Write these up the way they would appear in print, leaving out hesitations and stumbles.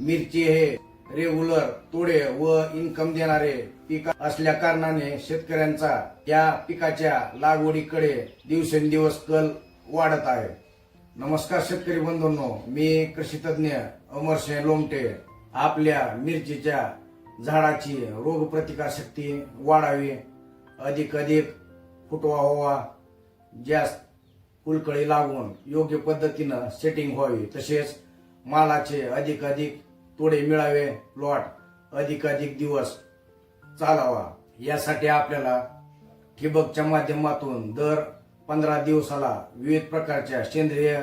मिरची हे रेग्युलर तोडे व इन्कम देणारे पीक असल्या कारणाने शेतकऱ्यांचा या पिकाच्या लागवडीकडे दिवसेंदिवस कल वाढत आहे। नमस्कार शेतकरी बंधूंनो, मी कृषी तज्ञ अमरसिंह लोमटे आपल्या मिरचीच्या झाडाची रोगप्रतिकार शक्ती वाढावी, अधिक फुटवा व्हावा, जास्त फुलकळी लागून योग्य पद्धतीनं सेटिंग व्हावी, तसेच मालाचे अधिक तोडे मिळावे, प्लॉट अधिक दिवस चालावा, यासाठी आपल्याला ठिबकच्या माध्यमातून दर 15 दिवसाला विविध प्रकारच्या सेंद्रिय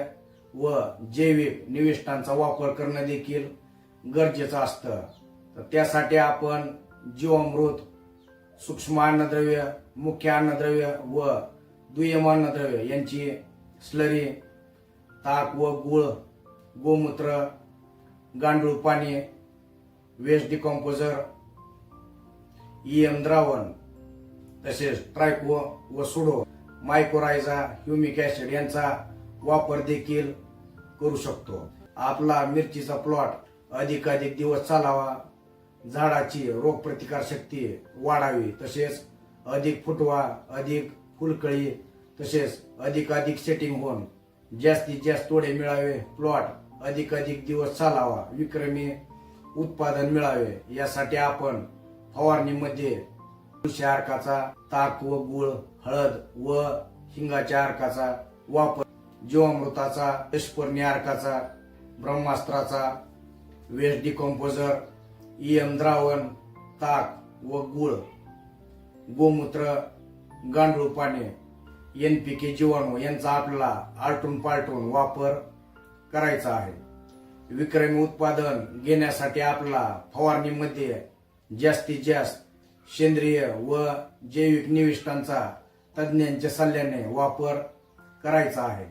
व जैविक निविष्ठांचा वापर करणे देखील गरजेचं असतं। तर त्यासाठी आपण जीवामृत, सूक्ष्म अन्नद्रव्य, मुख्य अन्नद्रव्य व दुय्यम अन्नद्रव्य यांची स्लरी, ताक व गुळ, गोमूत्र, गांडूळ पाणी, वेस्ट डिकॉम्पोजर, द्रावण, तसेच ट्रायको व सुडो, मायक्रोरायझा, ह्युमिक ऍसिड यांचा वापर देखील करू शकतो। आपला मिरचीचा प्लॉट अधिक दिवस चालावा, झाडाची रोगप्रतिकार शक्ती वाढावी, तसेच अधिक फुटवा, अधिक फुलकळी, तसेच अधिक सेटिंग होऊन जास्तीत जास्त तोडे मिळावे, प्लॉट अधिक दिवस चालावा, विक्रमी उत्पादन मिळावे, यासाठी आपण फवारणीमध्ये तुळशी अर्काचा, ताक व गुळ, हळद व हिंगाच्या अर्काचा वापर, जीवामृताचा, एस्पर्नी अर्काचा, ब्रह्मास्त्राचा, वेस्ट डिकॉम्पोजर, द्रावण, ताक व गुळ, गोमूत्र, गांडूळ पाणी, NPK जीवाणू यांचा आपल्याला आलटून पालटून वापर करायचा आहे। विक्रमी उत्पादन घेण्यासाठी आपल्याला फवारणीमध्ये जास्तीत जास्त सेंद्रिय व जैविक निविष्ठांचा तज्ञांच्या सल्ल्याने वापर करायचा आहे,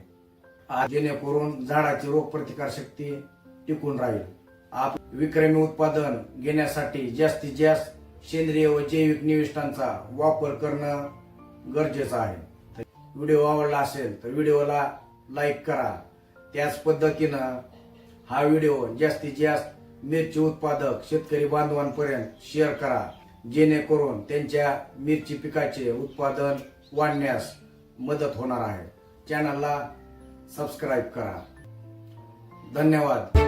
जेणेकरून झाडाची रोगप्रतिकार शक्ती टिकून राहील। विक्रमी उत्पादन घेण्यासाठी जास्तीत जास्त सेंद्रिय व जैविक निविष्ठांचा वापर करणं गरजेचं आहे। व्हिडिओ आवडला असेल तर व्हिडिओला लाईक करा। त्याच पद्धतीनं हा व्हिडिओ जास्तीत जास्त मिरची उत्पादक शेतकरी बांधवांपर्यंत शेअर करा, जेणेकरून त्यांच्या मिरची पिकाचे उत्पादन वाढण्यास मदत होणार आहे। चॅनलला सबस्क्राईब करा। धन्यवाद।